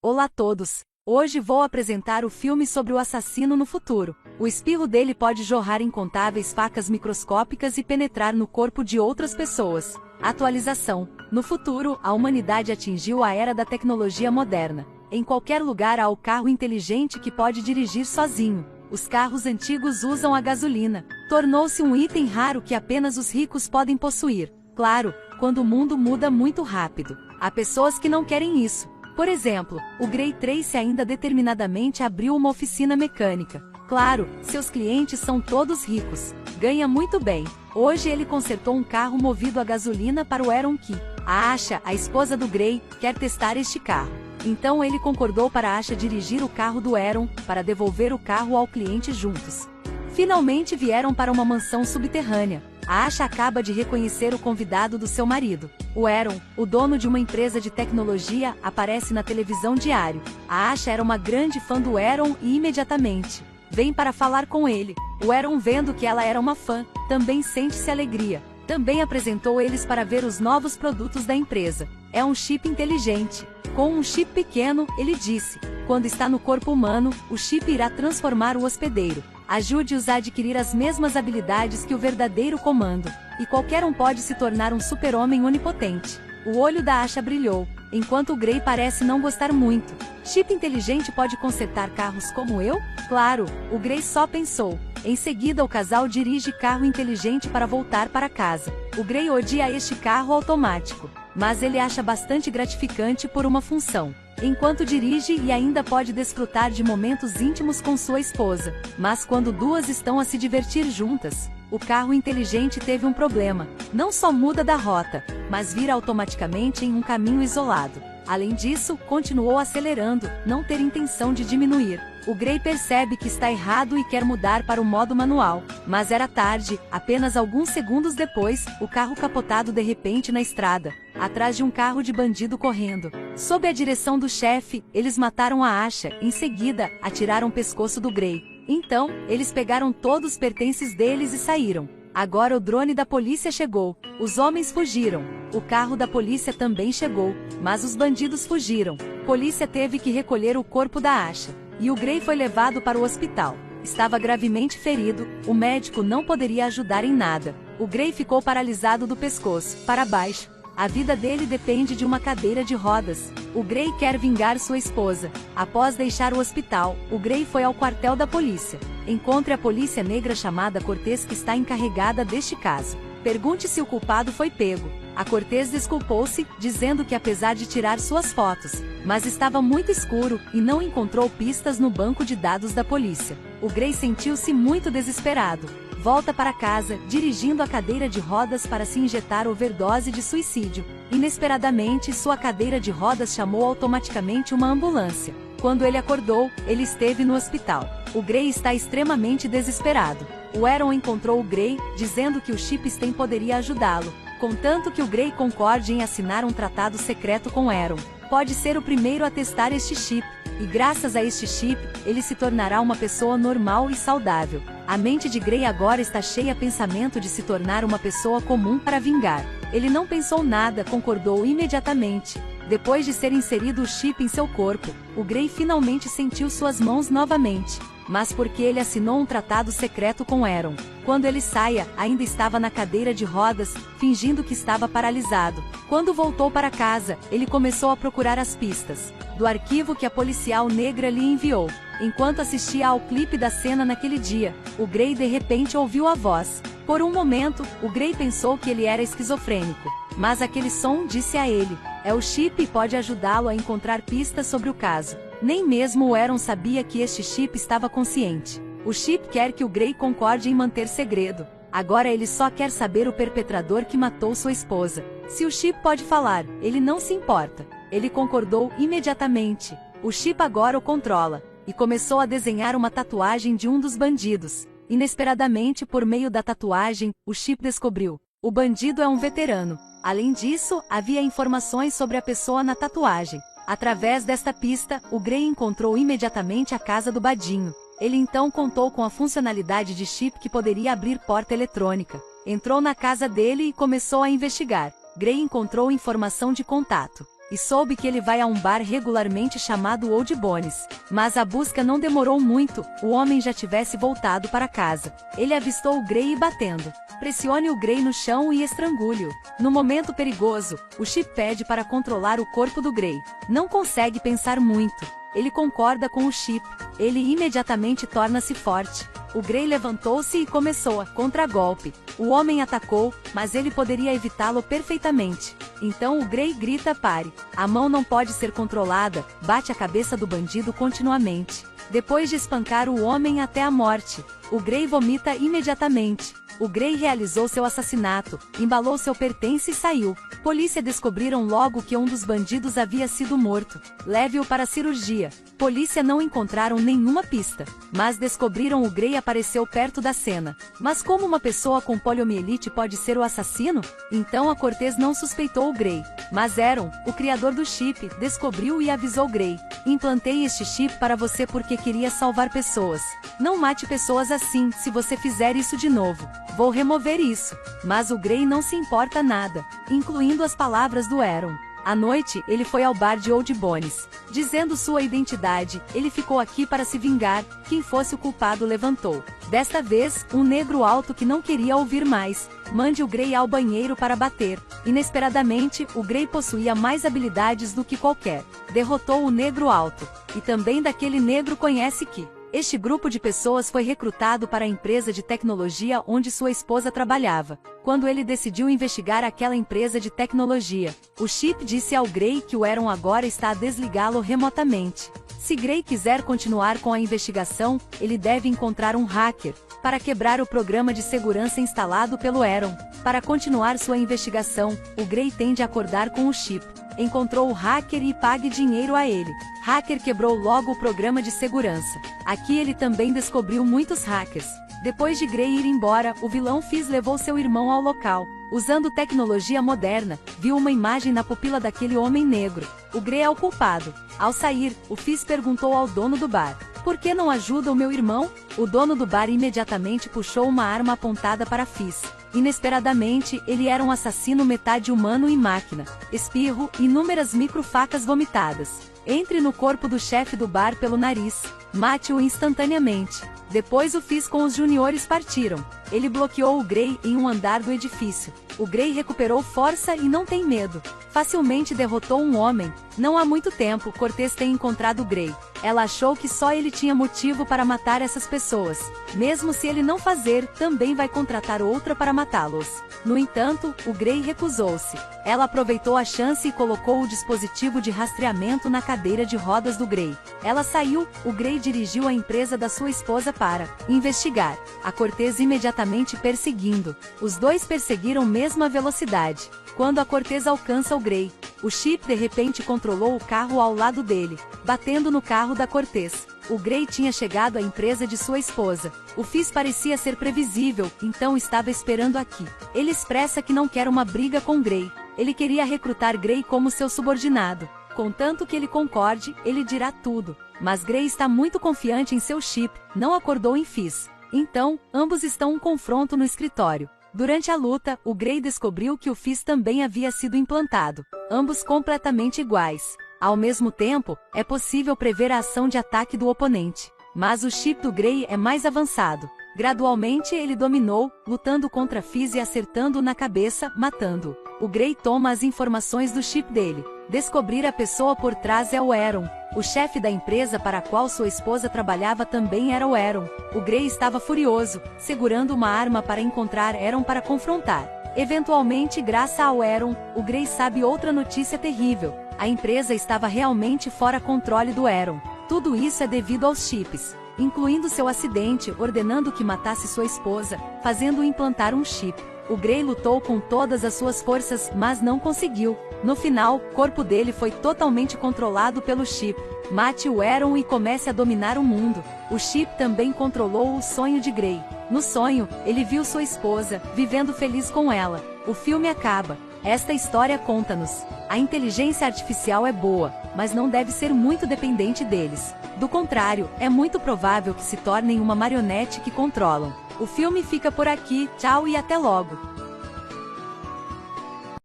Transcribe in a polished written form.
Olá a todos! Hoje vou apresentar o filme sobre o assassino no futuro. O espirro dele pode jorrar incontáveis facas microscópicas e penetrar no corpo de outras pessoas. Atualização: no futuro, a humanidade atingiu a era da tecnologia moderna. Em qualquer lugar há o carro inteligente que pode dirigir sozinho. Os carros antigos usam a gasolina. Tornou-se um item raro que apenas os ricos podem possuir. Claro, quando o mundo muda muito rápido. Há pessoas que não querem isso. Por exemplo, o Gray Tracy ainda determinadamente abriu uma oficina mecânica. Claro, seus clientes são todos ricos. Ganha muito bem. Hoje ele consertou um carro movido a gasolina para o Aaron Key. A Asha, a esposa do Gray, quer testar este carro. Então ele concordou para a Asha dirigir o carro do Aaron, para devolver o carro ao cliente juntos. Finalmente vieram para uma mansão subterrânea. A Asha acaba de reconhecer o convidado do seu marido. O Aaron, o dono de uma empresa de tecnologia, aparece na televisão diário. A Asha era uma grande fã do Aaron e imediatamente vem para falar com ele. O Aaron, vendo que ela era uma fã, também sente-se alegria. Também apresentou eles para ver os novos produtos da empresa. É um chip inteligente. Com um chip pequeno, ele disse, quando está no corpo humano, o chip irá transformar o hospedeiro. Ajude-os a adquirir as mesmas habilidades que o verdadeiro comando, e qualquer um pode se tornar um super-homem onipotente. O olho da Asha brilhou, enquanto o Gray parece não gostar muito. Chip inteligente pode consertar carros como eu? Claro, o Gray só pensou. Em seguida o casal dirige carro inteligente para voltar para casa. O Gray odia este carro automático, mas ele acha bastante gratificante por uma função. Enquanto dirige e ainda pode desfrutar de momentos íntimos com sua esposa. Mas quando duas estão a se divertir juntas, o carro inteligente teve um problema. Não só muda da rota, mas vira automaticamente em um caminho isolado. Além disso, continuou acelerando, não ter intenção de diminuir. O Gray percebe que está errado e quer mudar para o modo manual. Mas era tarde, apenas alguns segundos depois, o carro capotado de repente na estrada, atrás de um carro de bandido correndo. Sob a direção do chefe, eles mataram a Asha, em seguida, atiraram o pescoço do Gray. Então, eles pegaram todos os pertences deles e saíram. Agora o drone da polícia chegou. Os homens fugiram. O carro da polícia também chegou, mas os bandidos fugiram. A polícia teve que recolher o corpo da Asha, e o Gray foi levado para o hospital. Estava gravemente ferido, o médico não poderia ajudar em nada. O Gray ficou paralisado do pescoço para baixo. A vida dele depende de uma cadeira de rodas. O Gray quer vingar sua esposa. Após deixar o hospital, o Gray foi ao quartel da polícia. Encontre a polícia negra chamada Cortez, que está encarregada deste caso. Pergunte se o culpado foi pego. A Cortez desculpou-se, dizendo que apesar de tirar suas fotos, mas estava muito escuro e não encontrou pistas no banco de dados da polícia. O Gray sentiu-se muito desesperado. Volta para casa, dirigindo a cadeira de rodas para se injetar overdose de suicídio. Inesperadamente, sua cadeira de rodas chamou automaticamente uma ambulância. Quando ele acordou, ele esteve no hospital. O Gray está extremamente desesperado. O Aaron encontrou o Gray, dizendo que o chip STEM poderia ajudá-lo, contanto que o Gray concorde em assinar um tratado secreto com Aaron. Pode ser o primeiro a testar este chip, e graças a este chip, ele se tornará uma pessoa normal e saudável. A mente de Gray agora está cheia de pensamento de se tornar uma pessoa comum para vingar. Ele não pensou nada, concordou imediatamente. Depois de ser inserido o chip em seu corpo, o Gray finalmente sentiu suas mãos novamente. Mas porque ele assinou um tratado secreto com Aaron. Quando ele saia, ainda estava na cadeira de rodas, fingindo que estava paralisado. Quando voltou para casa, ele começou a procurar as pistas do arquivo que a policial negra lhe enviou. Enquanto assistia ao clipe da cena naquele dia, o Gray de repente ouviu a voz. Por um momento, o Gray pensou que ele era esquizofrênico. Mas aquele som disse a ele, é o chip e pode ajudá-lo a encontrar pistas sobre o caso. Nem mesmo o Aaron sabia que este chip estava consciente. O chip quer que o Gray concorde em manter segredo. Agora ele só quer saber o perpetrador que matou sua esposa. Se o chip pode falar, ele não se importa. Ele concordou imediatamente. O chip agora o controla. E começou a desenhar uma tatuagem de um dos bandidos. Inesperadamente, por meio da tatuagem, o chip descobriu. O bandido é um veterano. Além disso, havia informações sobre a pessoa na tatuagem. Através desta pista, o Gray encontrou imediatamente a casa do Badinho. Ele então contou com a funcionalidade de chip que poderia abrir porta eletrônica. Entrou na casa dele e começou a investigar. Gray encontrou informação de contato. e soube que ele vai a um bar regularmente chamado Old Bones. Mas a busca não demorou muito, o homem já tivesse voltado para casa. Ele avistou o Gray batendo. Pressione o Gray no chão e estrangule-o. No momento perigoso, o Chip pede para controlar o corpo do Gray. Não consegue pensar muito. Ele concorda com o Chip. Ele imediatamente torna-se forte. O Gray levantou-se e começou a contragolpe. O homem atacou, mas ele poderia evitá-lo perfeitamente. Então o Gray grita: pare. A mão não pode ser controlada, bate a cabeça do bandido continuamente. Depois de espancar o homem até a morte, o Gray vomita imediatamente. O Gray realizou seu assassinato, embalou seu pertence e saiu. Polícia descobriram logo que um dos bandidos havia sido morto. Leve-o para a cirurgia. Polícia não encontraram nenhuma pista, mas descobriram o Gray apareceu perto da cena. Mas como uma pessoa com poliomielite pode ser o assassino? Então a Cortez não suspeitou o Gray. Mas Aaron, o criador do chip, descobriu e avisou Gray. Implantei este chip para você porque queria salvar pessoas. Não mate pessoas assim, se você fizer isso de novo. Vou remover isso. Mas o Gray não se importa nada, incluindo as palavras do Aaron. À noite, ele foi ao bar de Old Bones. Dizendo sua identidade, ele ficou aqui para se vingar, quem fosse o culpado levantou. Desta vez, um negro alto que não queria ouvir mais. Mande o Gray ao banheiro para bater. Inesperadamente, o Gray possuía mais habilidades do que qualquer. Derrotou o negro alto. E também daquele negro conhece que este grupo de pessoas foi recrutado para a empresa de tecnologia onde sua esposa trabalhava. Quando ele decidiu investigar aquela empresa de tecnologia, o Chip disse ao Gray que o Aaron agora está a desligá-lo remotamente. Se Gray quiser continuar com a investigação, ele deve encontrar um hacker para quebrar o programa de segurança instalado pelo Aaron. Para continuar sua investigação, o Gray tem de acordar com o Chip. Encontrou o hacker e pague dinheiro a ele. Hacker quebrou logo o programa de segurança. Aqui ele também descobriu muitos hackers. Depois de Gray ir embora, o vilão Fizz levou seu irmão ao local. Usando tecnologia moderna, viu uma imagem na pupila daquele homem negro. O Gray é o culpado. Ao sair, o Fizz perguntou ao dono do bar: por que não ajuda o meu irmão? O dono do bar imediatamente puxou uma arma apontada para Fizz. Inesperadamente, ele era um assassino metade humano e máquina. Espirro, inúmeras microfacas vomitadas. Entre no corpo do chefe do bar pelo nariz. Mate-o instantaneamente. Depois o Fizz com os juniores partiram. Ele bloqueou o Gray em um andar do edifício. O Gray recuperou força e não tem medo. Facilmente derrotou um homem. Não há muito tempo, Cortez tem encontrado o Gray. Ela achou que só ele tinha motivo para matar essas pessoas. Mesmo se ele não fazer, também vai contratar outra para matá-los. No entanto, o Gray recusou-se. Ela aproveitou a chance e colocou o dispositivo de rastreamento na cadeira de rodas do Gray. Ela saiu, o Gray dirigiu a empresa da sua esposa para investigar. A Cortez imediatamente perseguindo. Os dois perseguiram mesma velocidade. Quando a Cortez alcança o Gray, o Chip de repente controlou o carro ao lado dele, batendo no carro da Cortez. O Gray tinha chegado à empresa de sua esposa. O Fizz parecia ser previsível, então estava esperando aqui. Ele expressa que não quer uma briga com Gray. Ele queria recrutar Gray como seu subordinado. Contanto que ele concorde, ele dirá tudo. Mas Gray está muito confiante em seu Chip, não acordou em Fizz. Então, ambos estão em um confronto no escritório. Durante a luta, o Gray descobriu que o Fizz também havia sido implantado. Ambos completamente iguais. Ao mesmo tempo, é possível prever a ação de ataque do oponente. Mas o chip do Gray é mais avançado. Gradualmente ele dominou, lutando contra Fizz e acertando-o na cabeça, matando-o. O Gray toma as informações do chip dele. Descobrir a pessoa por trás é o Aaron. O chefe da empresa para a qual sua esposa trabalhava também era o Aaron. O Gray estava furioso, segurando uma arma para encontrar Aaron para confrontar. Eventualmente, graças ao Aaron, o Gray sabe outra notícia terrível. A empresa estava realmente fora controle do Aaron. Tudo isso é devido aos chips, incluindo seu acidente, ordenando que matasse sua esposa, fazendo-o implantar um chip. O Gray lutou com todas as suas forças, mas não conseguiu. No final, o corpo dele foi totalmente controlado pelo chip. Mate o Aaron e comece a dominar o mundo. O chip também controlou o sonho de Gray. No sonho, ele viu sua esposa, vivendo feliz com ela. O filme acaba. Esta história conta-nos: a inteligência artificial é boa, mas não deve ser muito dependente deles. Do contrário, é muito provável que se tornem uma marionete que controlam. O filme fica por aqui, tchau e até logo!